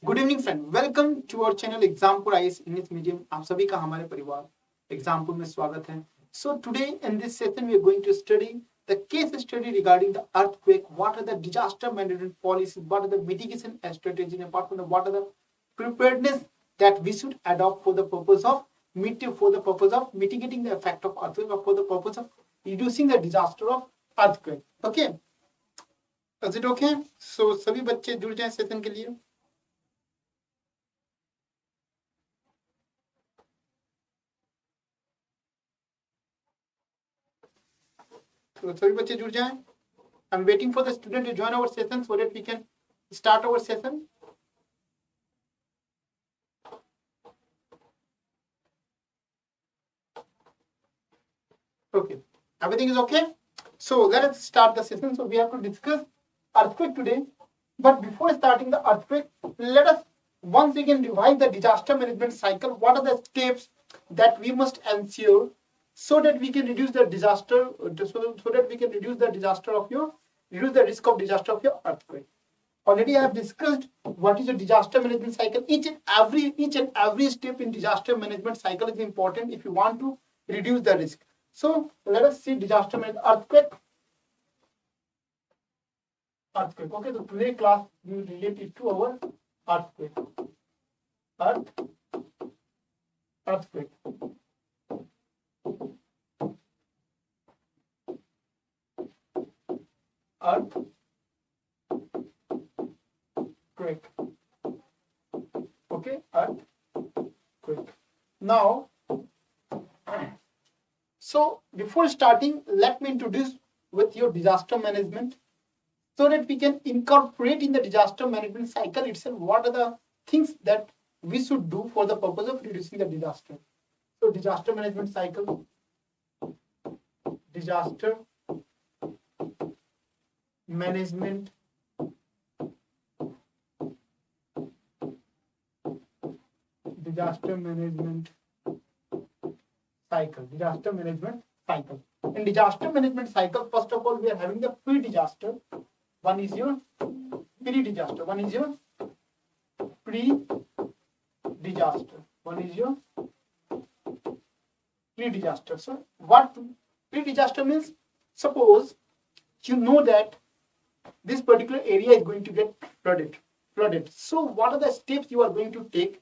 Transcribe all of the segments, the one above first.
Good evening friend, welcome to our channel Exampur IAS English medium. आप सभी का हमारे परिवार एग्जामपुर में स्वागत है। So today in this session we are going to study the case study regarding the earthquake. What are the disaster management policies? What are the mitigation strategies? Apart from that, what are the preparedness that we should adopt for the purpose of mitigating the effect of earthquake, or for the purpose of reducing the disaster of earthquake. Okay, is it okay? So सभी बच्चे जुड़ जाएं session के लिए। तो सभी बच्चे जुड़ जाएं। I'm waiting for the student to join our session so that we can start our session. Okay, everything is okay. So let us start the session. So we have to discuss earthquake today. But before starting the earthquake, let us once again revise the disaster management cycle. What are the steps that we must ensure so that we can reduce the disaster, so that we can reduce the risk of disaster of your earthquake. Already I have discussed what is a disaster management cycle. Each and every step in disaster management cycle is important if you want to reduce the risk. So let us see disaster management. Earthquake. Okay, so today class we will relate it to our earthquake. Earthquake. Earthquake. Okay, earthquake. Now, so before starting, let me introduce with your disaster management, so that we can incorporate in the disaster management cycle itself what are the things that we should do for the purpose of reducing the disaster. So disaster management cycle, disaster management cycle. In disaster management cycle, first of all, we are having the pre-disaster. One is your pre-disaster. So what pre-disaster means? Suppose you know that this particular area is going to get flooded. So what are the steps you are going to take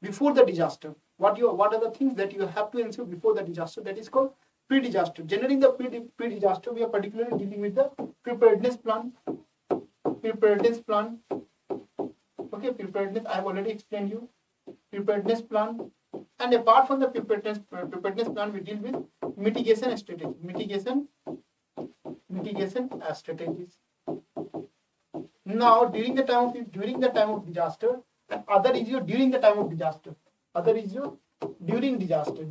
before the disaster? What are the things that you have to ensure before the disaster? That is called pre-disaster. Generally, in the pre-disaster, we are particularly dealing with the preparedness plan. Okay, preparedness. I have already explained you. Preparedness plan. And apart from the preparedness plan, we deal with mitigation strategies. Now, during the time of disaster, and other is your during the time of disaster. During disaster.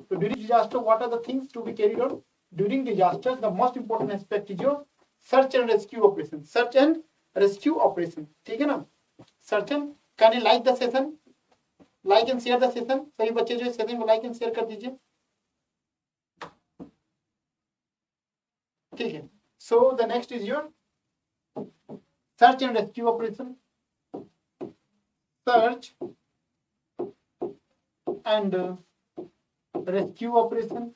So during disaster, what are the things to be carried out? During disaster, the most important aspect is your search and rescue operation. ठीक है ना? Search and can you like the session? Like and share the session. सभी बच्चे जो session को like and share कर दीजिए. ठीक है. So the next is your search and rescue operation. Search and rescue operation.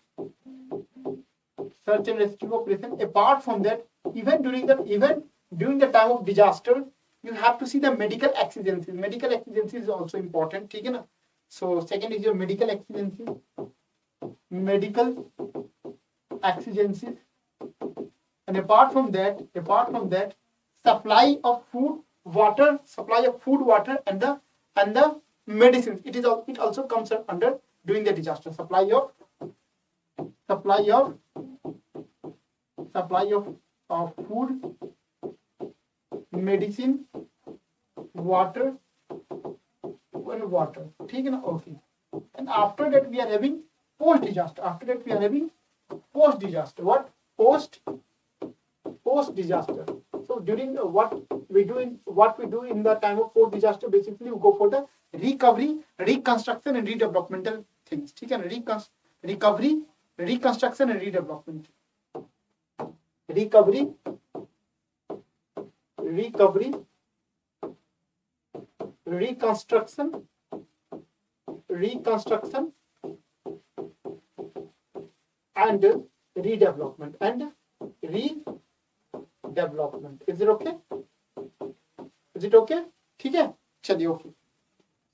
Apart from that, even during the time of disaster, you have to see the medical exigencies. Medical exigency is also important. ठीक है ना? So second is your medical exigency. And apart from that, supply of food, water, and the medicines. It also comes under during the disaster. Supply of food, medicine, water. ठीक है ना? Okay. And after that we are having post disaster. What? Post disaster. So during what we do in the time of post disaster, basically we go for the recovery, reconstruction and redevelopmental things. ठीक है ना? Recovery, reconstruction and redevelopment. recovery, reconstruction and redevelopment Is it okay? ठीक है, चलिए okay.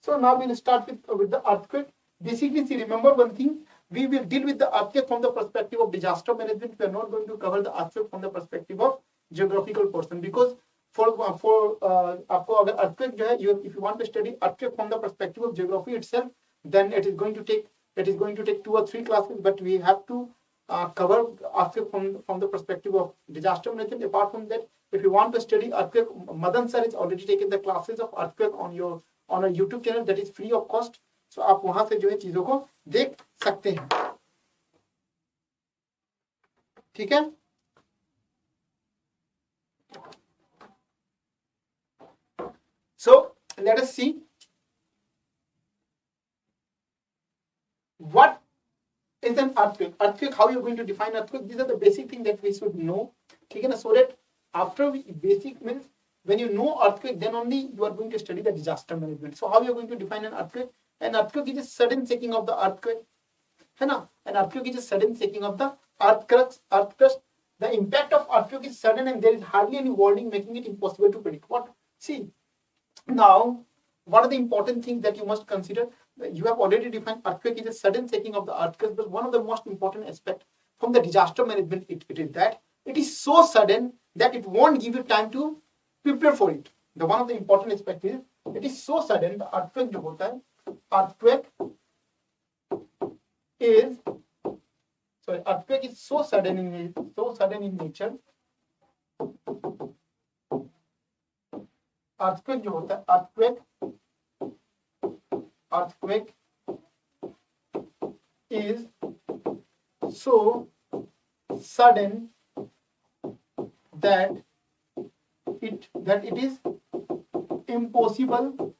So now we'll start with the earthquake. Basically, see, remember one thing, we will deal with the earthquake from the perspective of disaster management. We are not going to cover the earthquake from the perspective of geographical portion, because for आपको अगर earthquake जो है, if you want to study earthquake from the perspective of geography itself, then it is going to take 2 or 3 classes, but we have to cover earthquake from the perspective of disaster management. Apart from that, if you want to study earthquake, Madan sir has already taken the classes of earthquake on a YouTube channel that is free of cost. So आप वहां से जो है चीजों को देख सकते हैं. ठीक है. So let us see what is an earthquake. How you are going to define earthquake? These are the basic things that we should know. ठीक है ना? So that after basic means when you know earthquake, then only you are going to study the disaster management. So how you are going to define an earthquake? An earthquake is a sudden shaking of the earthquake. है ना? An earthquake is a sudden shaking of the earth crust. The impact of earthquake is sudden and there is hardly any warning, making it impossible to predict. Now, what are the important things that you must consider? You have already defined earthquake is a sudden shaking of the earth crust, but one of the most important aspects from the disaster management it is that it is so sudden that it won't give you time to prepare for it. The one of the important aspects is it is so sudden. The earthquake जो होता है, earthquake is so sudden in nature. Earthquake जो होता है, earthquake is so sudden that it is impossible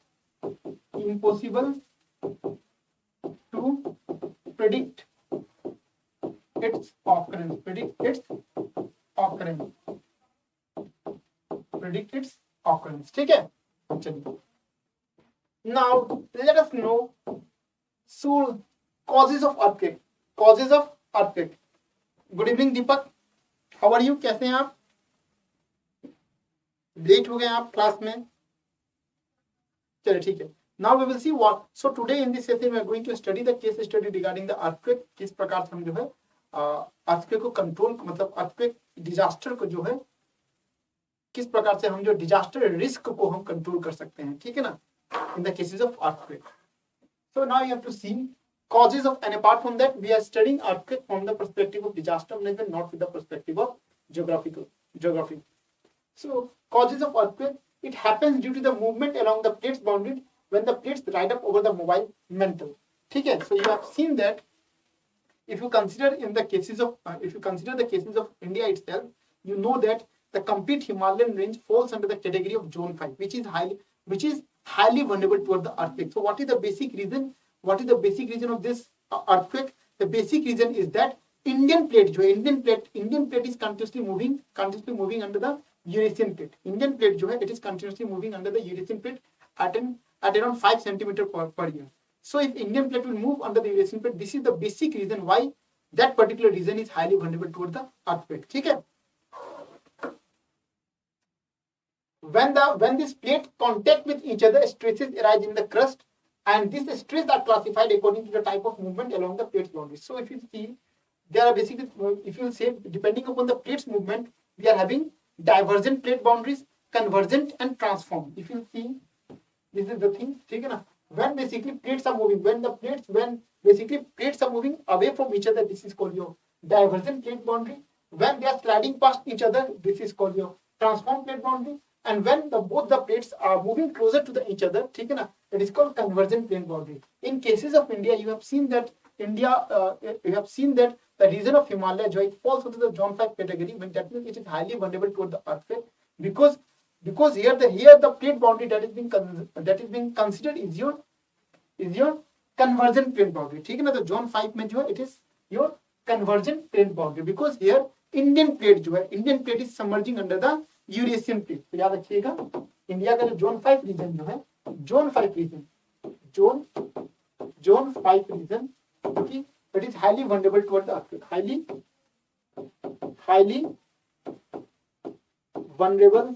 to predict its occurrence. ठीक है, चलिए. Now let us know so causes of earthquake. Good evening Deepak, how are you? कैसे हैं आप? Late हो गए आप क्लास में? चलिए ठीक है. Now we will see what. So today in this session we are going to study the case study regarding the earthquake. किस प्रकार से हम जो है earthquake को कंट्रोल, मतलब earthquake डिजास्टर को जो है किस प्रकार से हम जो डिजास्टर रिस्क को हम कंट्रोल कर सकते हैं. ठीक है ना, in the cases of earthquake. So now you have to see causes of, and apart from that we are studying earthquake from the perspective of disaster management, not with the perspective of geography. So causes of earthquake, it happens due to the movement along the plate's boundary when the plates ride up over the mobile mantle. ठीक है. So you have seen that if you consider the cases of India itself, you know that the complete Himalayan range falls under the category of zone 5, which is highly vulnerable toward the earthquake. So what is the basic reason of this earthquake? The basic reason is that Indian plate is continuously moving under the Eurasian plate. Indian plate जो है, it is continuously moving under the Eurasian plate at around 5 centimeter per year. So if Indian plate will move under the Eurasian plate, this is the basic reason why that particular region is highly vulnerable toward the earthquake. ठीक है. When this plate contact with each other, stresses arise in the crust, and these stresses are classified according to the type of movement along the plate's boundaries. So if you see, there are basically, if you say, depending upon the plate's movement, we are having divergent plate boundaries, convergent and transform. If you see, this is the thing. ठीक है ना? When basically plates are moving, when basically plates are moving away from each other, this is called your divergent plate boundary. When they are sliding past each other, this is called your transform plate boundary. And when both the plates are moving closer to each other, ठीक है ना, it is called convergent plate boundary. In cases of India, you have seen that the region of Himalaya, it falls into the zone 5 category, when that means it is highly vulnerable toward the earthquake, because here the plate boundary that is being considered is your convergent plate boundary. ठीक है ना, तो zone 5 में जो है, it is your convergent plate boundary, because here Indian plate is submerging under the Eurasian plate. तो याद रखिएगा इंडिया का जो जोन 5 रीजन जो है, zone 5 region, zone 5 region, it is highly vulnerable toward the earthquake, highly vulnerable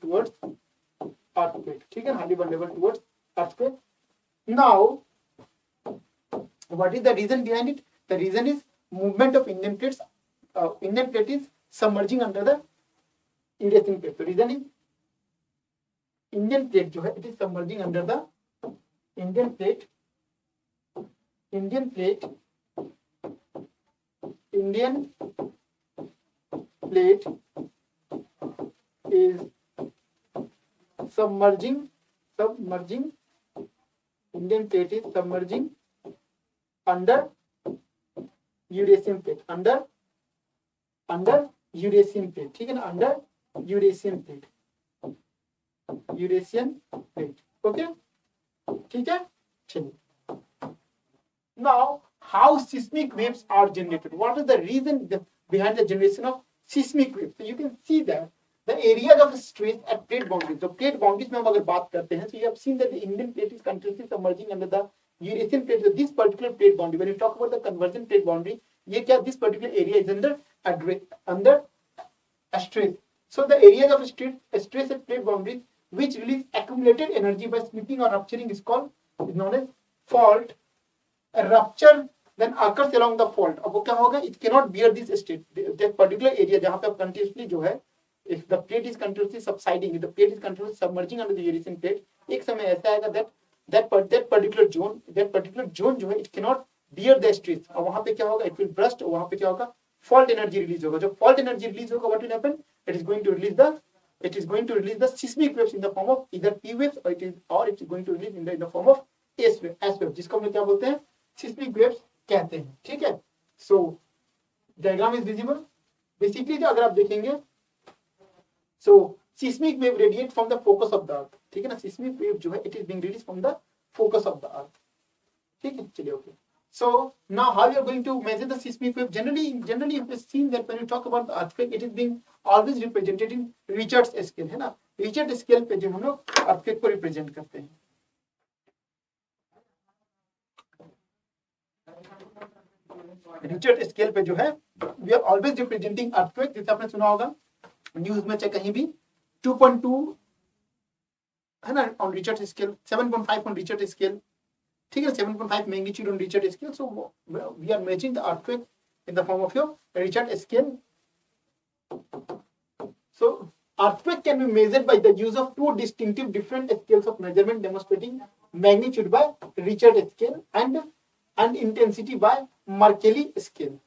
towards earthquake, ठीक है, highly vulnerable towards earthquake. Now what is the reason behind it? The reason is movement of Indian plates. Indian plate is submerging under the Eurasian plate. The reason is Indian plate जो है, it is submerging under the Indian plate is submerging, Indian plate is submerging under Eurasian plate, under Eurasian plate, ठीक है ना, under Eurasian plate, okay, ठीक है, चलिए. Now, how seismic waves are generated? What is the reason behind the generation of seismic waves? So you can see that the areas of stress at plate boundaries. So plate boundaries में हम अगर बात करते हैं, so you have seen that the Indian plate is continuously submerging under the Eurasian plate. So this particular plate boundary, when you talk about the convergent plate boundary, ये क्या, this particular area is under stress. So the areas of stress at plate boundaries which release accumulated energy by slipping or rupturing is known as fault. A rupture then occurs along the fault. अब वो क्या होगा, it cannot bear this state, that particular area जहाँ पे continuously जो है, if the plate is continuously subsiding, if the plate is continuously submerging under the Eurasian plate, एक समय ऐसा आएगा that particular zone जो है, it cannot bear the stress, और वहाँ पे क्या होगा, it will burst, और वहाँ पे क्या होगा, fault energy release होगा. जब fault energy release होगा, what will happen, it is going to release the seismic waves in the form of either P waves or it is going to release in the form of S wave, जिसको हम लोग क्या बोलते हैं, seismic waves कहते हैं, ठीक है. सो डायग्राम इज विजिबल. बेसिकली जो अगर आप देखेंगे, सो seismic wave radiate from the focus of the earth, ठीक है ना, seismic wave जो है, it is being released from the focus of the earth, ठीक है, चलिए, okay. So now how you are going to measure the seismic wave? Generally you have seen that when you talk about the earthquake, it is being always represented in Richter's scale, है ना. Richter's scale पे जो हम लोग earthquake को represent करते हैं. Richard scale पे जो है, we are always representing earthquake, जैसे आपने सुना होगा न्यूज में, चाहे कहीं भी 2.2 है ना on Richard scale, 7.5 on Richard scale, ठीक है, 7.5 magnitude on Richard scale. So we are measuring the earthquake in the form of your Richard scale. So earthquake can be measured by the use of two distinctive different scales of measurement demonstrating magnitude by Richard scale and intensity by Mercalli scale.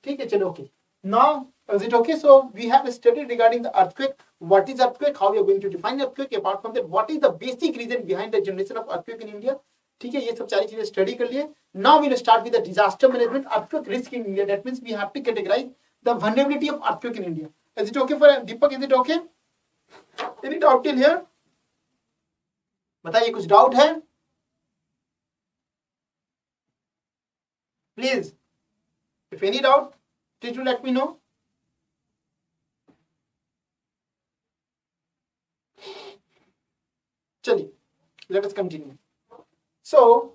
ठीक है, चलो, okay. Now is it okay? So we have studied regarding the earthquake. What is earthquake? How we are going to define earthquake? Apart from that, what is the basic reason behind the generation of earthquake in India? ठीक है, ये सब सारी चीजें study कर लिए. Now we will start with the disaster management, earthquake risk in India. That means we have to categorize the vulnerability of earthquake in India. Is it okay for Deepak? Is it okay? Any doubt till here? बताइए, कुछ doubt है? Please, if any doubt, please do let me know. चलिए, let us continue. So,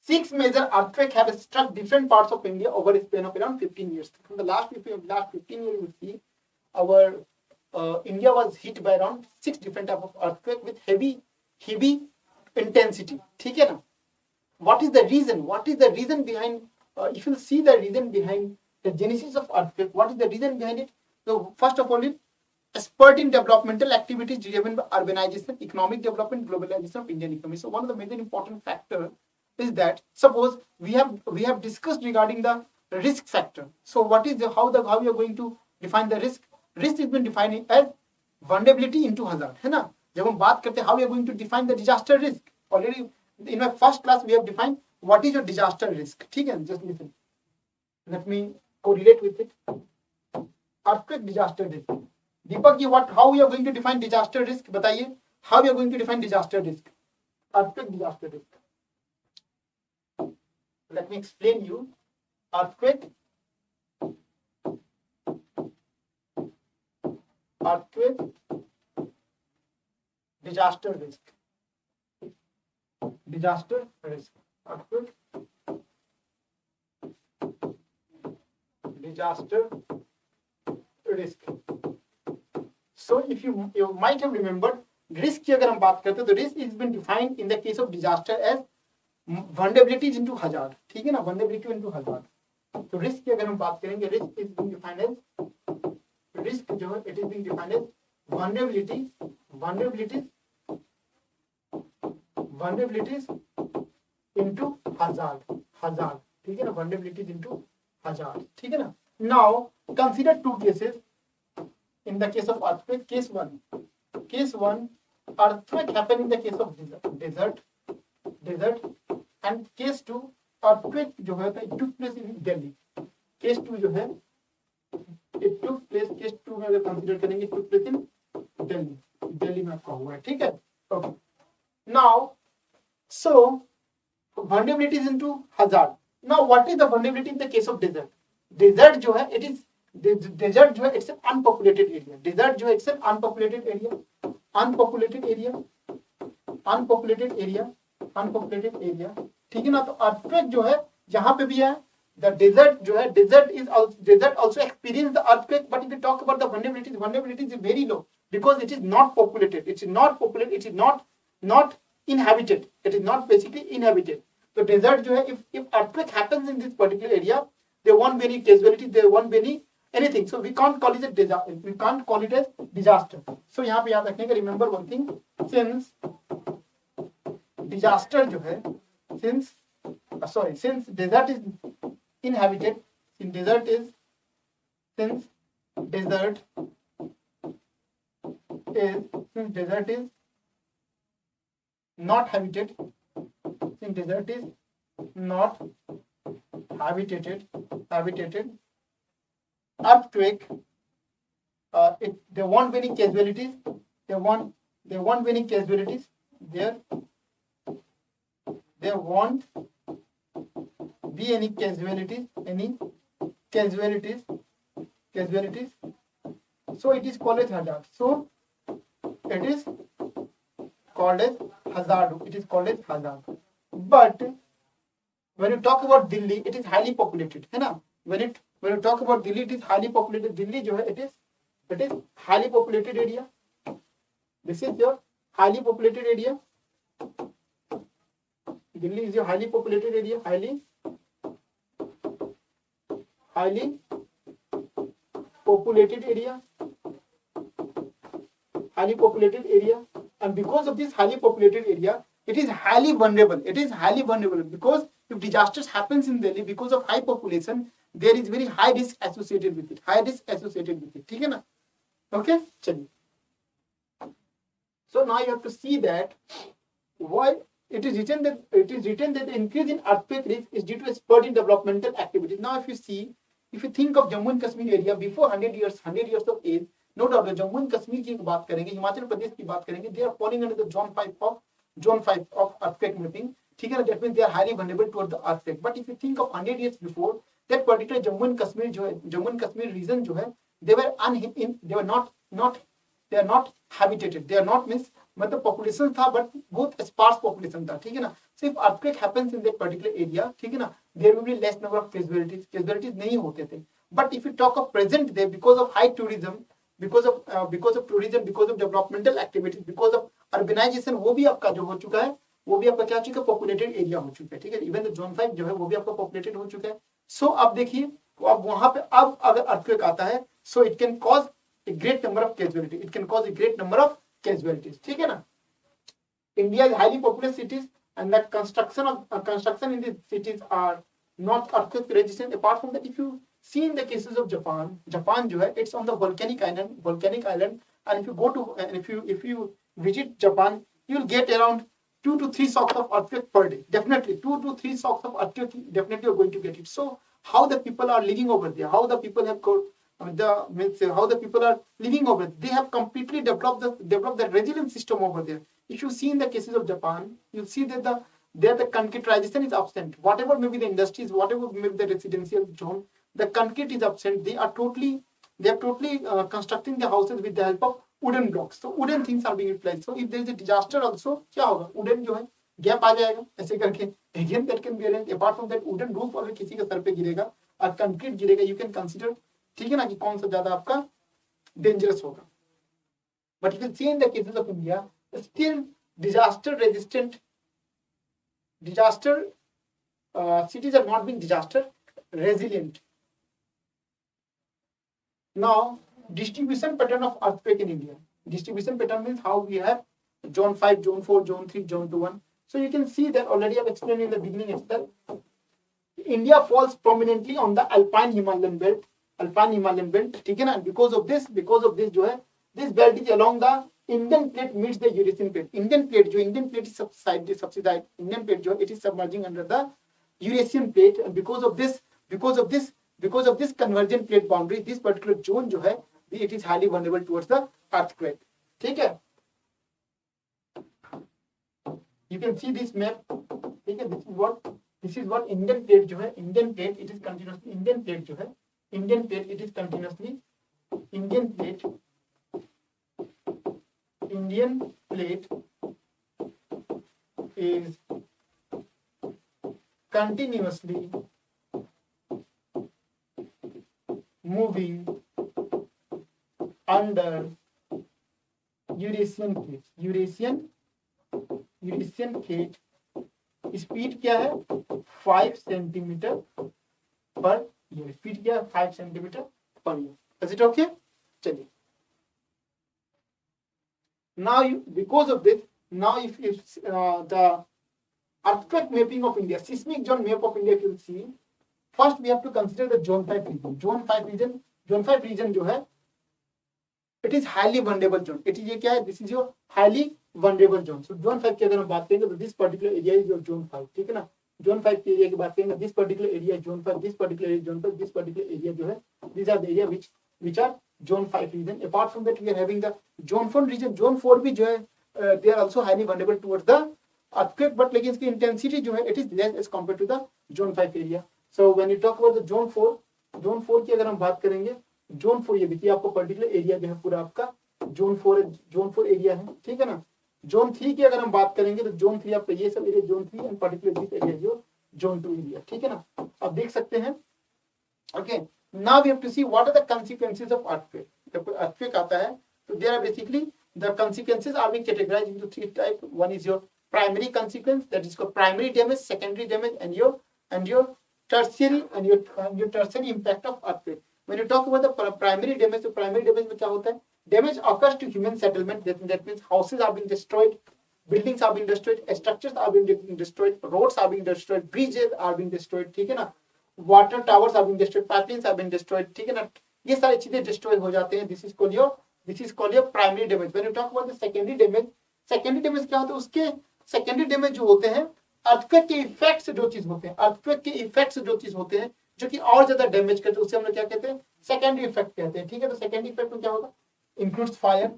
6 major earthquakes have struck different parts of India over a span of around 15 years. From the last 15 years, you see our India was hit by around 6 different types of earthquake with heavy intensity. ठीक है ना? What is the reason? What is the reason behind? If you see the reason behind the genesis of earthquake, what is the reason behind it? So first of all, a spurt in developmental activities driven by urbanization, economic development, globalization of Indian economy. So one of the major important factor is that suppose we have discussed regarding the risk factor. So what is how you are going to define the risk? Risk has been defined as vulnerability into hazard, है ना? जब हम बात करते हैं how we are going to define the disaster risk, already in my first class we have defined what is your disaster risk. ठीक है, just listen. Let me correlate with it. Earthquake disaster risk. Deepak ji, how we are going to define disaster risk? बताइए, how we are going to define disaster risk? Earthquake disaster risk. let me explain you. Earthquake, disaster risk, earthquake, disaster risk. So if you might have remembered, risk की अगर हम बात करते हैं तो risk is been defined in the case of disaster as vulnerabilities into hazard. ठीक है ना, vulnerability into hazard. तो risk की अगर हम बात करेंगे, risk is being defined as, risk जो है it is being defined as vulnerabilities into hazard. ठीक है ना, vulnerabilities into hazard. ठीक है ना. Now consider two cases. In the case of earthquake, case one, earthquake happened in the case of desert, and case two, earthquake जो है it took place in Delhi. Case two जो है it took place, case two में अगर consider करेंगे, it took place in Delhi में आपका हुआ है. ठीक है. Okay. Now, so vulnerabilities into hazard. Now, what is the vulnerability in the case of desert? Desert जो है it is desert जो है it's an unpopulated area. Desert जो है it's an unpopulated area. ठीक है ना. तो earthquake जो है जहां पे भी है, the desert जो है, desert also experience the earthquake, but if you talk about the vulnerabilities is very low because it is not populated. It is not inhabited. It is not basically inhabited. So desert जो है, if earthquake happens in this particular area, there won't be any casualty, there won't be any anything. So we can't call it a disaster. We can't call it as disaster. So यहाँ पे याद रखने का, remember one thing, since disaster जो है, since desert is inhabited, since desert is not habited, since desert is not habitated, earthquake, there won't be any casualties. There won't be any casualties. There won't be any casualties. So it is called as hazard. So it is called as hazard. But when you talk about Delhi, it is highly populated, है ना. When you talk about Delhi, it is highly populated. Delhi जो है it is highly populated area. This is your highly populated area. Delhi is your highly populated area. Highly populated area. And because of this highly populated area, it is highly vulnerable. Because if disasters happens in Delhi because of high population, there is very high risk associated with it. ठीक है ना. Okay, चलिए. So now you have to see that why it is written that the increase in earthquake risk is due to a spurt in developmental activities. Now if you think of Jammu and Kashmir area before 100 years of age, no doubt Jammu and Kashmir की बात करेंगे, हिमाचल प्रदेश की बात करेंगे, they are falling under the zone 5 of earthquake mapping. ठीक है ना. That means they are highly vulnerable towards the earthquake. But if you think of 100 years before, that particular Jammu and Kashmir region जो है, they are not habitated. They are not means मतलब population था, but बहुत sparse population था. ठीक है ना. So if earthquake happens in that particular area, ठीक है ना, there will be less number of casualties नहीं होते थे. But if you talk of present day, because of high tourism, because of developmental activities, because of urbanization, वो भी आपका जो हो चुका है, वो भी आपका क्या हो चुका है, populated area हो चुका है. ठीक है. Even the zone 5 जो है वो भी आपका populated हो चुका है. So अब देखिए, अब वहां पे अब अगर earthquake आता है, so it can cause a great number of casualties. ठीक है ना. India is highly populous cities, and the construction in these cities are not earthquake resistant. Apart from that, if you see in the cases of Japan जो है, it's on the volcanic island, and if you go to if you visit Japan, you will get around 2 to 3 shocks of earthquake per day. Definitely 2 to 3 shocks of earthquake, definitely you're going to get it. So how the people are living over there, how the people are living over there, they have completely developed the resilient system over there. If you see in the cases of Japan, you'll see that there the concretization is absent. Whatever may be the industries, whatever may be the residential zone, the concrete is absent. They are totally constructing the houses with the help of wooden blocks. So wooden things are being utilized. So if there is a disaster also, क्या होगा, wooden जो है gap आ जाएगा ऐसे करके. Again that can be arranged. Apart from that, wooden roof अगर किसी के सर पे गिरेगा और कंक्रीट गिरेगा, you can consider, ठीक है ना, कि कौन सा ज्यादा आपका डेंजरस होगा. But you can see in the cases of India, still disaster resistant, cities are not being disaster resilient. Now, distribution pattern of earthquake in India. Distribution pattern means how we have zone 5, zone 4, zone 3, zone 2, 1. So you can see that already I've explained in the beginning itself. India falls prominently on the alpine Himalayan belt. ठीक है ना. Because of this जो है, this belt is along the Indian plate meets the Eurasian plate. Indian plate is subsidized. Indian plate it is submerging under the Eurasian plate, and because of this convergent plate boundary, this particular zone जो है, it is highly vulnerable towards the earthquake. ठीक है. You can see this map. ठीक है. This is what Indian plate जो है, Indian plate it is continuously Indian plate is continuously moving under Eurasian plate. Eurasian plate speed क्या है, 5 centimetre per year. Speed क्या है, 5 centimetre per year. Is it okay? चलिए. Now, because of this, if the earthquake mapping of India, seismic zone map of India, you will see. First, we have to consider the zone 5 region. Zone 5 region जो है, it is highly vulnerable zone. It is ये क्या है? This is your highly vulnerable zone. So zone 5 की अगर हम बात करेंगे तो this particular area is your zone 5. ठीक है ना. Zone 5 के एरिया की बात करेंगे, this particular area is zone 5, this particular area is zone 5, this particular area जो है, these are the area which are zone 5 region. Apart from that, we are having the zone 4 region. Zone 4 भी जो है, they are also highly vulnerable towards the earthquake, but लेकिन इसकी intensity जो है, it is less as compared to the zone 5 area. So when you talk about the zone 4 की अगर हम बात करेंगे, zone 4 ये देखिए आपको पर्टिकुलर एरिया जो है पूरा आपका zone 4 एरिया है. ठीक है ना. जोन 3 की अगर हम बात करेंगे तो जोन 3 आपका ये सब area zone 3 and particular this area जो जोन 2 एरिया. ठीक है ना. आप देख सकते हैं. Okay. Now we have to see what are the consequences of earthquake. जब earthquake आता है तो there are basically the consequences are being categorized into 3 type. One is your primary consequence, that is called primary damage, secondary damage, and your tertiary impact of earthquake. When you talk about the primary damage, तो primary damage में क्या होता है? Damage occurs to human settlement. That means houses are being destroyed, buildings are being destroyed, structures are being destroyed, roads are being destroyed, bridges are being destroyed. ठीक है ना. Water towers are being destroyed, pipelines are being destroyed. ठीक है ना. ये सारी चीजें destroy हो जाते हैं. This is called your primary damage. When you talk about the secondary damage क्या होता है? उसके secondary damage जो होते हैं, earthquake के effects जो चीज होते हैं, जो कि और ज्यादा डैमेज करते हैं, उसे हम लोग क्या कहते हैं? सेकेंडरी इफेक्ट कहते हैं. ठीक है. तो सेकेंडरी इफेक्ट में क्या होगा? इंक्लूड्स फायर,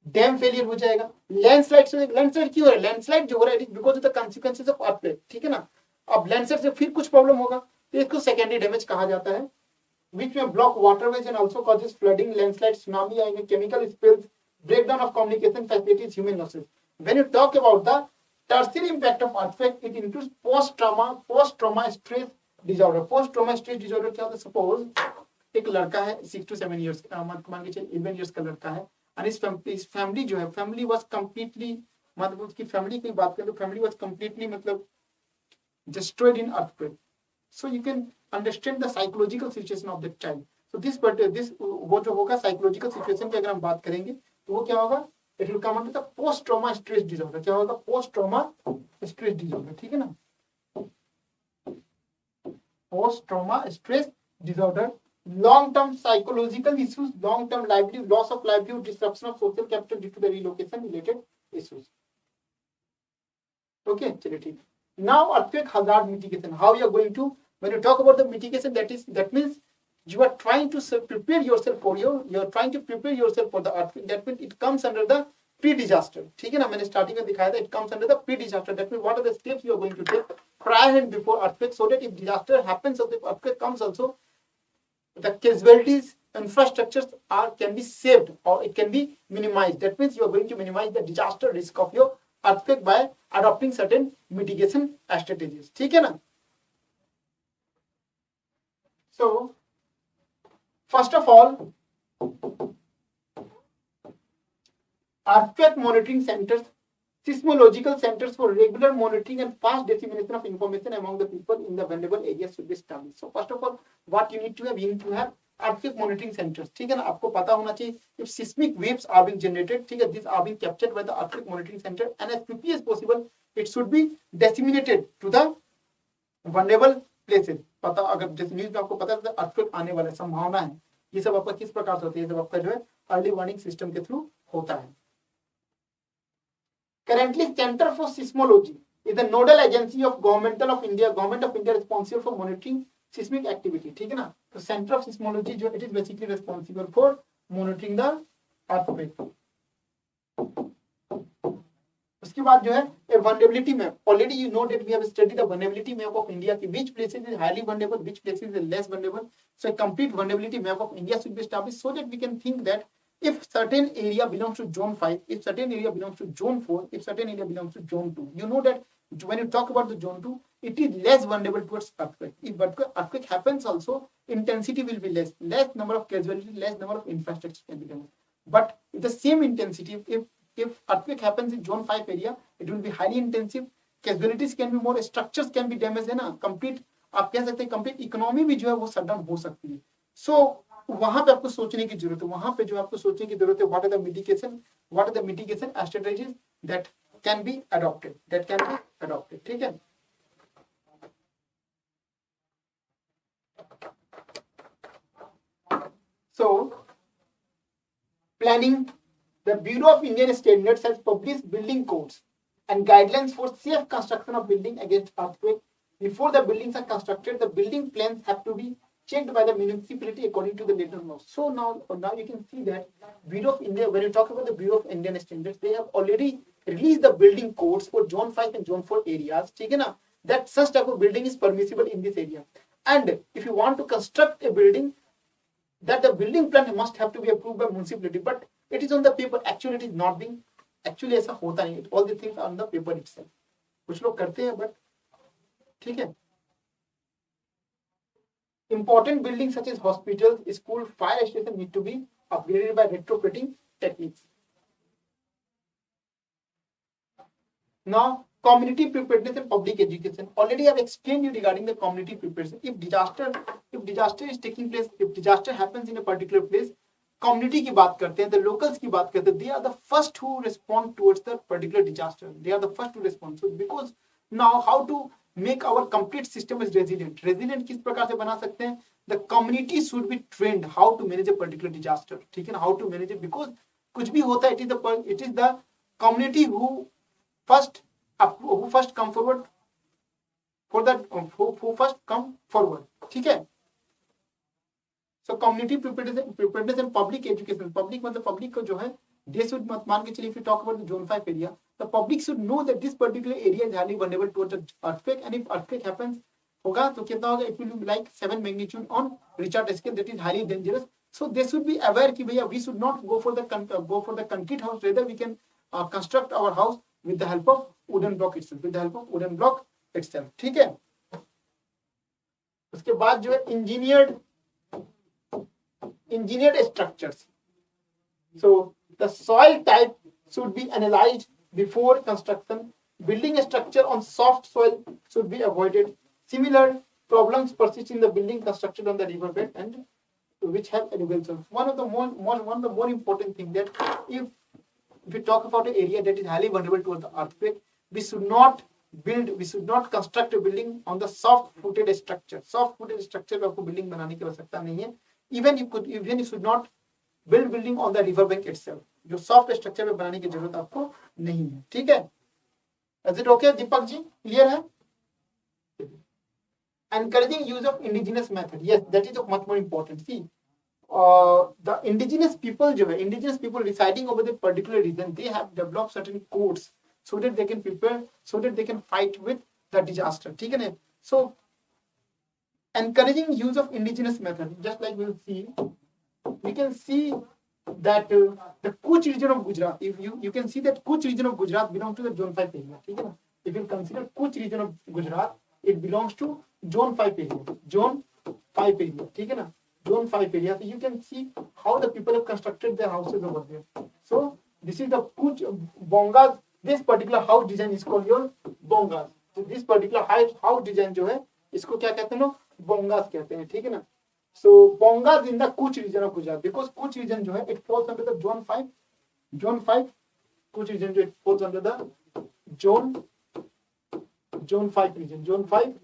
डैम फेलियर हो जाएगा, लैंडस्लाइड क्यों हो रहा है? लैंडस्लाइड जो हो रहा है because of the consequences of earthquake. ठीक है ना. अब लैंडस्लाइड से फिर कुछ प्रॉब्लम होगा तो इसको सेकेंडरी डैमेज कहा जाता है, which may block waterways and also causes flooding, landslide, tsunami, and chemical spills, breakdown of communication facilities, human losses. When you talk about the tertiary impact of earthquake, it includes post-trauma stress disorder. Post-trauma stress disorder क्या होता है? Suppose एक लड़का है 6 to 7 years, मान के चलिए 11 years का लड़का है, and his family जो है, family was completely, मतलब उसकी family की बात करें तो family was completely मतलब destroyed in earthquake. So you can understand the psychological situation of that child. So this वो जो होगा psychological situation की अगर हम बात करेंगे तो वो क्या होगा? It will come under the post-trauma stress disorder. क्या होगा? Post-trauma stress disorder. ठीक है ना. Post-trauma stress disorder, long-term psychological issues, long-term livelihood, loss of livelihood, disruption of social capital due to the relocation related issues. Okay, चलिए ठीक. Now earthquake hazard mitigation. How you are going to, when you talk about the mitigation, that means you are trying to prepare yourself for the earthquake. That means it comes under the pre disaster, ठीक है ना, मैंने starting में दिखाया था, it comes under the pre disaster, that means what are the steps you are going to take prior and before earthquake, so that if disaster happens और the earthquake comes also, the casualties infrastructures can be saved or it can be minimized. That means you are going to minimize the disaster risk of your earthquake by adopting certain mitigation strategies, ठीक है ना. So first of all, earthquake monitoring centers, seismological centers for regular monitoring and fast dissemination of information among the people in the vulnerable areas should be established. So first of all, what you need to have earthquake monitoring centers, ठीक है ना. आपको पता होना चाहिए if seismic waves are being generated, ठीक है, these are being captured by the earthquake monitoring center and as quickly as possible it should be disseminated to the vulnerable places. पता अगर जैसे न्यूज में आपको पता है earthquake आने वाला संभावना है, ये सब आपका किस प्रकार से होती है, ये सब आपका जो है अर्ली वार्निंग सिस्टम के थ्रू होता है. Currently, Center for Seismology is the nodal agency of Government of India responsible for monitoring seismic activity, ठीक है ना. तो Center of Seismology जो it is basically responsible for monitoring the earthquake. उसके बाद जो है a vulnerability map. Already you know that we have studied the vulnerability map of India कि which places is highly vulnerable, which places is less vulnerable. So a complete vulnerability map of India should be established so that we can think that if certain area belongs to zone 5, if certain area belongs to zone 4, if certain area belongs to zone 2, you know that when you talk about the zone 2, it is less vulnerable towards earthquake. If earthquake happens also, intensity will be less number of casualties, less number of infrastructure can be damaged. But with the same intensity, if earthquake happens in zone 5 area, it will be highly intensive, casualties can be more, structures can be damaged, है ना, complete आप कह सकते हैं complete economy भी जो है वो shut down हो सकती है. So वहां पे आपको सोचने की जरूरत है, वहां पे जो आपको सोचने की जरूरत है what are the mitigation strategies that can be adopted, ठीक है. So planning, the Bureau of Indian Standards has published building codes and guidelines for safe construction of building against earthquake. Before the buildings are constructed, the building plans have to be checked by the municipality according to the latest laws. So now you can see that Bureau of India, when you talk about the Bureau of Indian Standards, they have already released the building codes for zone 5 and zone 4 areas, ठीक है ना, that such type of building is permissible in this area. And if you want to construct a building, that the building plan must have to be approved by municipality, but it is on the paper, actually it is not being, actually ऐसा होता नहीं, all the things are on the paper itself. कुछ लोग करते हैं but ठीक है. Important buildings such as hospitals, school, fire station need to be upgraded by retrofitting techniques. Now, community preparedness and public education. Already I have explained you regarding the community preparedness. If disaster is taking place, if disaster happens in a particular place, community की बात करते हैं, the locals की बात करते हैं, they are the first who respond towards the particular disaster. They are the first to respond. So because now how to make our complete system is resilient. Resilient किस प्रकार से बना सकते हैं? The community should be trained how to manage a particular disaster. ठीक है ना? How to manage it, because कुछ भी होता है, it is the community who first come forward for that, who first come forward. ठीक है? So community preparedness and public education. Public मतलब public को जो है, they should मान के चलिए, if you talk about the zone 5 area, the public should know that this particular area is highly vulnerable towards the earthquake, and if earthquake happens होगा तो कितना होगा, it will be like 7 magnitude on Richter scale, that is highly dangerous. So they should be aware कि भैया we should not go for the concrete house, rather we can construct our house with the help of wooden block itself, ठीक है. उसके बाद जो है engineered structures. So the soil type should be analyzed before construction. Building a structure on soft soil should be avoided. Similar problems persist in the building constructed on the riverbed and which have elevations. One of the more important thing that if we talk about an area that is highly vulnerable towards the earthquake, we should not construct a building on the soft-footed structure. Soft-footed structure में आपको building बनाने की आवश्यकता नहीं है. Even you should not build building on the riverbank itself. जो soft structure में बनाने की जरूरत आपको नहीं है, ठीक है? Is it okay, Deepak ji? Clear है? Encouraging use of indigenous method. Yes, that is much more important. See, the indigenous people जो है, indigenous people residing over the particular region, they have developed certain codes so that they can prepare, so that they can fight with the disaster. ठीक है ना? So encouraging use of indigenous method, just like we can see that the Kutch region of Gujarat, if you can see that Kutch region of Gujarat belongs to the zone 5 area. ठीक है ना? If you consider Kutch region of Gujarat, it belongs to zone 5 area. Zone 5 area. ठीक है ना? Zone 5 area. So you can see how the people have constructed their houses over there. So this is the Kutch Bongas. This particular house design is called your Bongas. So this particular house design जो है, इसको क्या कहते हैं लोग? Bongas कहते हैं. ठीक है ना? So Bongas in the Kutch region of Gujarat, because Kutch region जो है, it falls under the zone 5. Zone 5. Kutch region जो it falls under the zone 5 region. Zone 5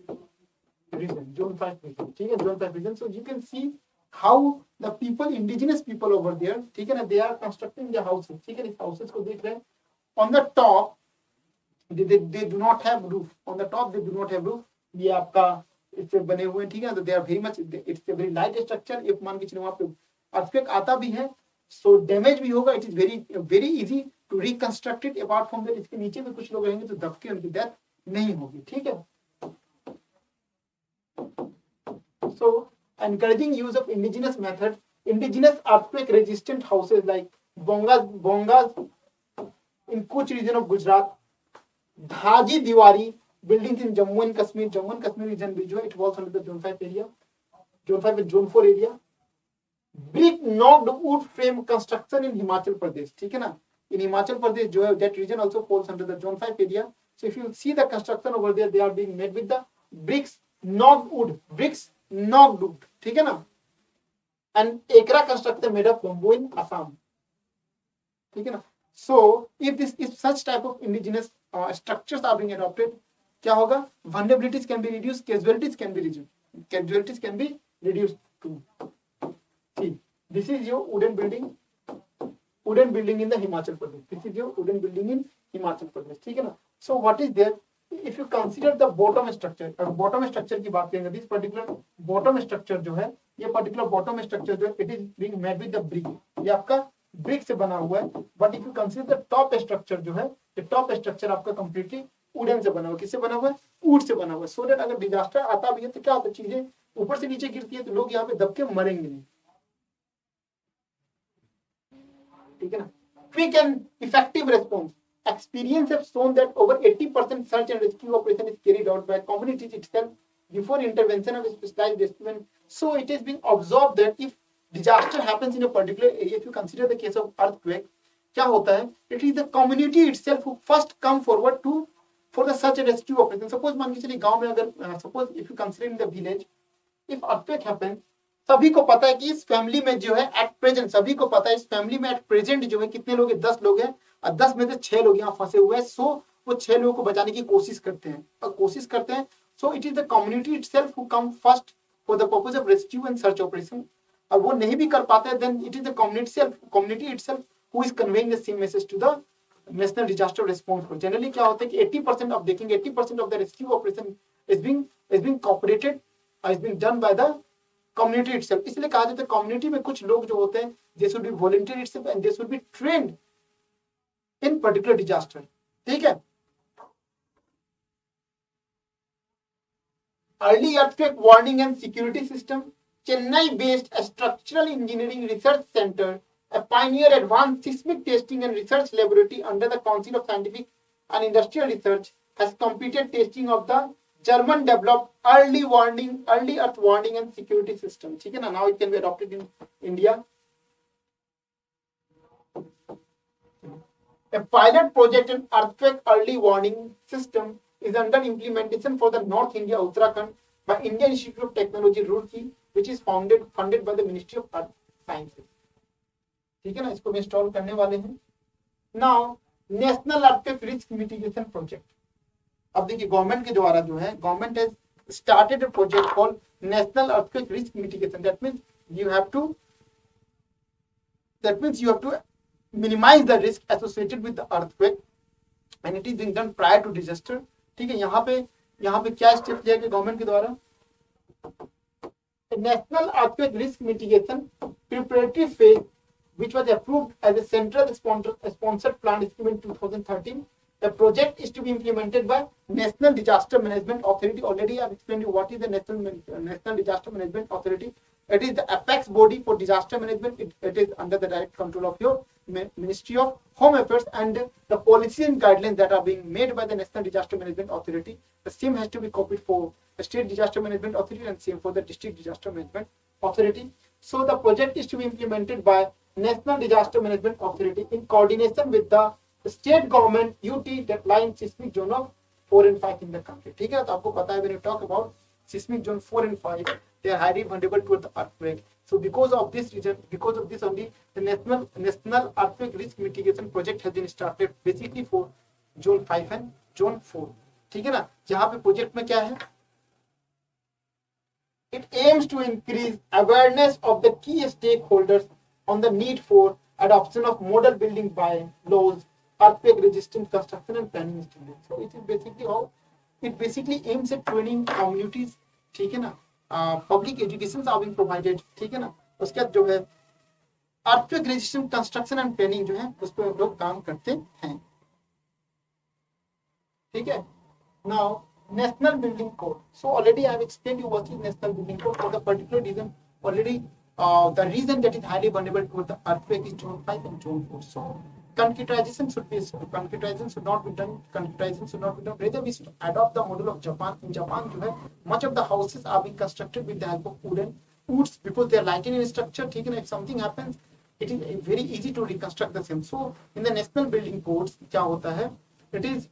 region. Zone 5 region. ठीक है? Zone 5 region. So you can see how the people, indigenous people over there, ठीक है ना, they are constructing their houses. ठीक है? इस houses को देख रहे हैं. On the top, they do not have roof. On the top, they do not have roof. ये आपका इससे बने हुए हैं. ठीक है? तो they are very much, it's a very light structure. if मान के चलो वहाँ पे earthquake आता भी है, so damage भी होगा. It is very easy to reconstruct it. Apart from that, इसके नीचे भी कुछ लोग रहेंगे तो दब के उनकी डेथ नहीं होगी. ठीक है? So encouraging use of indigenous method, indigenous earthquake resistant houses like Bongas in Kutch region of Gujarat, Dhaji Diwari buildings in Jammu and Kashmir. Jammu and Kashmir region भी जो है, it falls under the zone 5 area. Zone 5 and zone 4 area. Brick knocked wood frame construction in Himachal Pradesh. ठीक है ना? In Himachal Pradesh जो है, that region also falls under the zone 5 area. So if you see the construction over there, they are being made with the bricks knocked wood. Bricks knocked wood. ठीक है ना? And Ekra construction made of bamboo in Assam. ठीक है ना? So if such type of indigenous structures are being adopted, क्या होगा? Vulnerabilities can be reduced, casualties can be reduced. Casualties can be reduced too. See, this is your wooden building in the Himachal Pradesh. This is your wooden building in Himachal Pradesh. ठीक है ना? So what is there? If you consider the bottom structure, अगर bottom structure की बात करेंगे, this particular bottom structure जो है, ये particular bottom structure जो है, it is being made with the brick. ये आपका brick से बना हुआ है. But if you consider the top structure जो है, the top structure आपका completely wooden से बना हुआ है. किससे बना हुआ है? wood से बना हुआ है. So that अगर disaster आता भी है तो क्या होता है, चीजें ऊपर से नीचे गिरती है तो लोग यहाँ पे दब के मरेंगे नहीं. ठीक है ना? Quick and effective response. Experience have shown that over 80% search and rescue operation is carried out by communities itself before intervention of specialized rescue. So it has been observed that if disaster happens in a particular area, if you consider the case of earthquake, क्या होता है? It is the community itself who first come forward for the search and rescue operation. Suppose मान के चलिए गांव में अगर suppose if you consider in the village, if earthquake happens, सभी को पता है कि इस फैमिली में जो है एट प्रेजेंट, सभी को पता है इस फैमिली में एट प्रेजेंट जो है कितने लोग हैं? 10 लोग हैं और 10 में से 6 लोग यहाँ फंसे हुए हैं. सो वो 6 लोगों को बचाने की कोशिश करते हैं. So it is the community itself who come first for the purpose of rescue and search operation. और वो नहीं भी कर पाते हैं, then it is the community itself who is conveying the same message to the national disaster response force. Generally क्या होता है कि 80% ऑफ देखेंगे 80% of the rescue operation is being cooperated, is being done by the community itself. इसलिए कहा जाता है community में कुछ लोग जो होते हैं, they should be volunteer itself and they should be trained in particular disaster. ठीक है? Early earthquake warning and security system. Chennai based structural engineering research centre, a pioneer advanced seismic testing and research laboratory under the Council of Scientific and Industrial Research, has completed testing of the German developed early earth warning and security system. ठीक है ना? Now it can be adopted in India. A pilot project in earthquake early warning system is under implementation for the North India Uttarakhand by Indian Institute of Technology Roorkee, which is funded by the Ministry of Earth Sciences. ठीक है ना? इसको भी install करने वाले हैं. Now national earthquake risk mitigation project. अब देखिए गवर्नमेंट के द्वारा जो है, government has started a project called national earthquake risk mitigation. That means you have to minimize the risk associated with the earthquake and it is being done prior to disaster. ठीक है? यहाँ पे क्या step लिया गया government के द्वारा? a national earthquake risk mitigation preparatory phase, which was approved as a central sponsored plan scheme in 2013. The project is to be implemented by National Disaster Management Authority. Already I have explained you what is the National Disaster Management Authority. It is the apex body for disaster management. It is under the direct control of your Ministry of Home Affairs, and the policies and guidelines that are being made by the National Disaster Management Authority, the same has to be copied for the State Disaster Management Authority and same for the District Disaster Management Authority. So the project is to be implemented by National Disaster Management Authority in coordination with the state government UT that line seismic zone of 4 and 5 in the country. ठीक है, तो आपको पता है when you talk about seismic zone 4 and 5, they are highly vulnerable to the earthquake. So because of this reason, because of this only, the national earthquake risk mitigation project has been started basically for zone 5 and zone 4. ठीक है ना, जहाँ पे project में क्या है, it aims to increase awareness of the key stakeholders on the need for adoption of model building by laws, earthquake resistant construction and planning instruments. So it is basically how it basically aims at training communities. ठीक है ना, public education are being provided. ठीक है ना, उसके बाद जो है earthquake resistant construction and planning जो है उस पर लोग काम करते हैं. ठीक है. Now national building code. So already I have explained you what is national building code for the particular region. Already the reason that is highly vulnerable to the earthquake is zone 5 and zone 4. So concretization should not be done. Rather we should adopt the model of Japan. In Japan जो है much of the houses are being constructed with the help of woods because they are light in structure. ठीक है ना, if something happens it is very easy to reconstruct the same. So in the national building codes क्या होता है, it is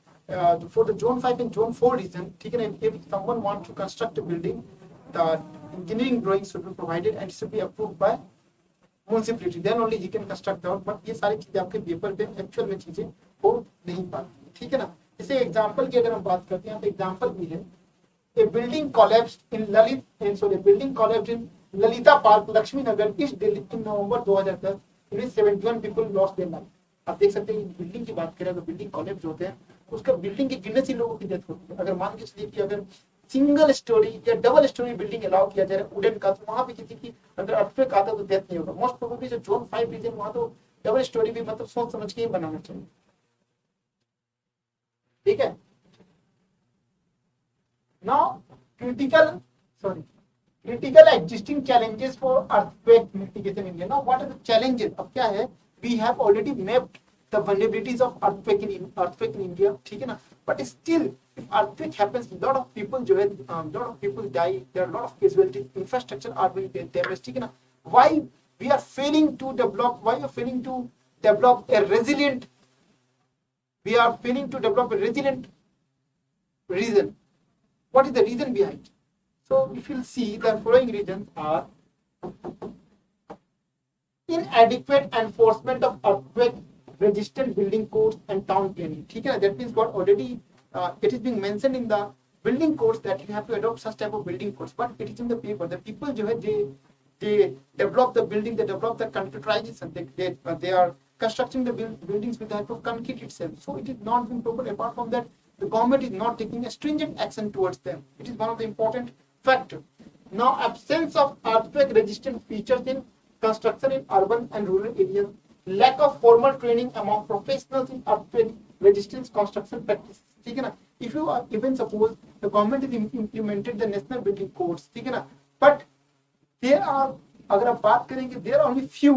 for the zone 5 and zone 4 region. ठीक है ना, if someone wants to construct a building, the engineering drawings should be provided and should be approved by municipality. Then only he can construct the house. But ये सारी चीजें आपके paper पे actual में चीजें हो नहीं पाती. ठीक है ना. इसे एग्जांपल की अगर हम बात करते हैं तो एग्जांपल भी है, a building collapsed in Lalita park Lakshmi Nagar east Delhi in November 2010. In which 71 people lost their life. आप देख सकते हैं बिल्डिंग की बात करें तो बिल्डिंग कॉलेप्स होते हैं, उसका बिल्डिंग के गिनने से लोगों की डेथ होती है. अगर मान के चलिए कि अगर सिंगल स्टोरी या डबल स्टोरी बिल्डिंग अलाउ किया जाए वुडन का, तो वहां पे किसी की अगर अर्थक्वेक आता तो डेथ नहीं होगा. मोस्ट प्रोबेबली जो जोन 5 रीजन वहां तो डबल स्टोरी भी मतलब सोच समझ के ही बनाना चाहिए. ठीक है. Now critical existing challenges for earthquake mitigation in India. Now what are the challenges? अब क्या है, we have already mapped the vulnerabilities of earthquake in India. ठीक है ना, but still if earthquake happens, lot of people जो है lot of people die, there are lot of casualties, infrastructure are being damaged. ठीक है ना, why we are failing to develop a resilient reason. What is the reason behind? So if you see, the following reasons are inadequate enforcement of earthquake resistant building codes and town planning. ठीक है ना, that means what already it is being mentioned in the building codes that you have to adopt such type of building codes, but it is in the paper. The people जो है they develop the building, they develop the concretization, they are constructing the buildings with the help of concrete itself. So it is not being proper. Apart from that, the government is not taking a stringent action towards them. It is one of the important factor. Now absence of earthquake resistant features in construction in urban and rural areas, lack of formal training among professionals in earthquake resistance construction practices. ठीक है ना, if you are even suppose the government is implemented the national building codes, ठीक है ना, but there are, अगर आप बात करेंगे, there are only few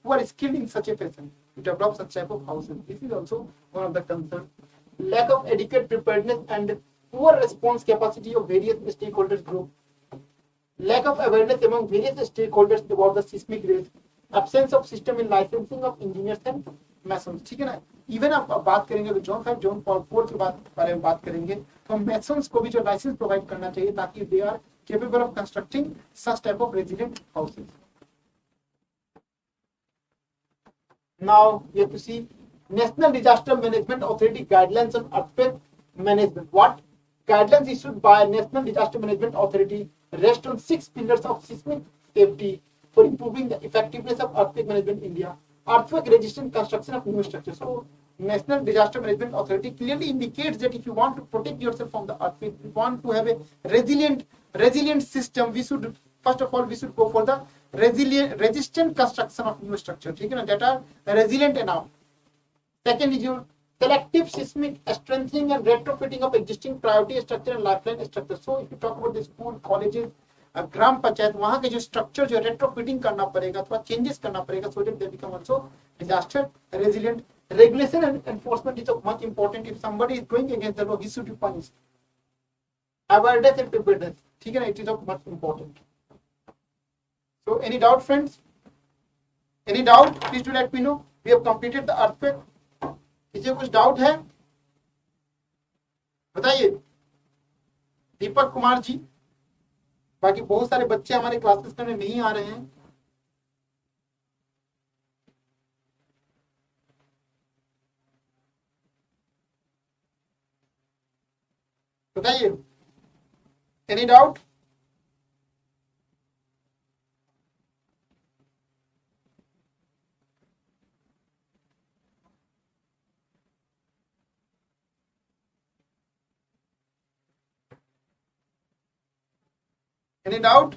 who are skilled in such a fashion to develop such type of houses. This is also one of the concerns. Lack of adequate preparedness and poor response capacity of various stakeholders group, lack of awareness among various stakeholders about the seismic risk, absence of system in licensing of engineers and masons. ठीक है ना, even आप बात करेंगे तो zone 5 zone 4 के बारे में बात करेंगे तो हम masons को भी जो लाइसेंस प्रोवाइड करना चाहिए ताकि they are capable of constructing such type of resilient houses. Now we have to see National Disaster Management Authority guidelines on earthquake management. What guidelines issued by National Disaster Management Authority rest on 6 pillars of seismic safety for improving the effectiveness of earthquake management in India. Earthquake resistant construction of new structures. So National Disaster Management Authority clearly indicates that if you want to protect yourself from the earthquake, if you want to have a resilient system, we should first of all we should go for the resistant construction of new structure, ठीक है ना, that are resilient enough. Second is your selective seismic strengthening and retrofitting of existing priority structure and lifeline structure. So if you talk about the school, colleges, ग्राम पंचायत, वहां के जो structure जो retrofitting करना पड़ेगा, थोड़ा चेंजेस करना पड़ेगा, so that they become also disaster resilient. Regulation and enforcement is much important. If somebody is going against the law, he should be punished. Awareness and preparedness, ठीक है ना, it is of much important. So any doubt, friends? Any doubt? Please do let me know. We have completed the earthquake. किसी कुछ doubt है बताइए. दीपक कुमार जी, बाकी बहुत सारे बच्चे हमारे क्लासेस करने नहीं आ रहे हैं. बताइए, एनी डाउट? Any doubt?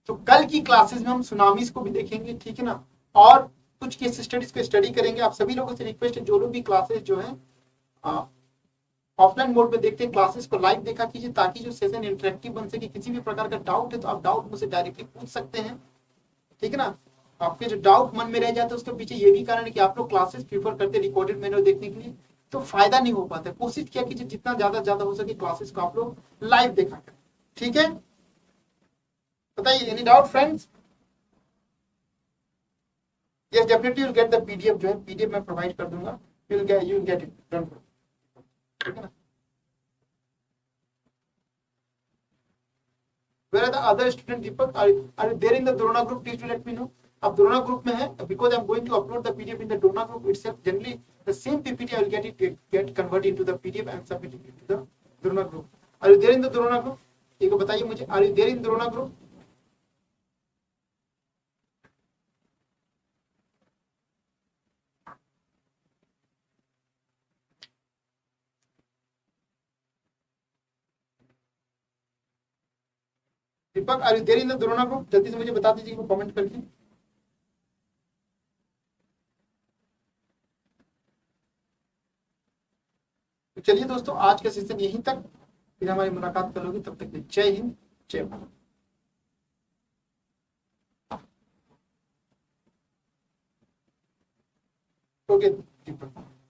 तो कल की क्लासेस में हम सुनामीज को भी देखेंगे, ठीक है ना, और कुछ केस स्टडीज को स्टडी करेंगे. आप सभी लोगों से रिक्वेस्ट है, जो लोग भी क्लासेस जो है ऑफलाइन मोड में देखते हैं, क्लासेस को लाइव देखा कीजिए, ताकि जो सेशन इंटरेक्टिव बन सके. किसी भी प्रकार का डाउट है तो आप डाउट मुझसे डायरेक्टली पूछ सकते हैं, ठीक है ना. आपके जो डाउट मन में रह जाते हैं उसके पीछे ये भी कारण है कि आप लोग क्लासेस प्रीफर करते रिकॉर्डेड मैनर देखने के लिए, तो फायदा नहीं हो पाता है. कोशिश किया कीजिए जितना ज्यादा हो सके क्लासेस को आप लोग लाइव देखा करें, ठीक है. बताइए, any doubt friends? Yes, definitely you will get the PDF, जो है पीडीएफ मैं प्रोवाइड कर दूंगा. You will get it, don't worry, ठीक है ना. Where are the other student, Deepak? Are you there in the Drona group? Please do let me know. अब Drona group में है, because I'm going to upload the PDF in the Drona group itself. Generally, the same PPT I will get converted into the PDF and submit it into the Drona group. Are you there in the Drona group? एक बताइए मुझे, Are you there in Drona group? Deepak, are you there in the Drona group? जल्दी से मुझे बता दीजिए comment करके. तो चलिए दोस्तों, आज का सेशन यहीं तक, फिर हमारी मुलाकात कल होगी. तब तक जय हिंद, जय भारत. ओके दीपक.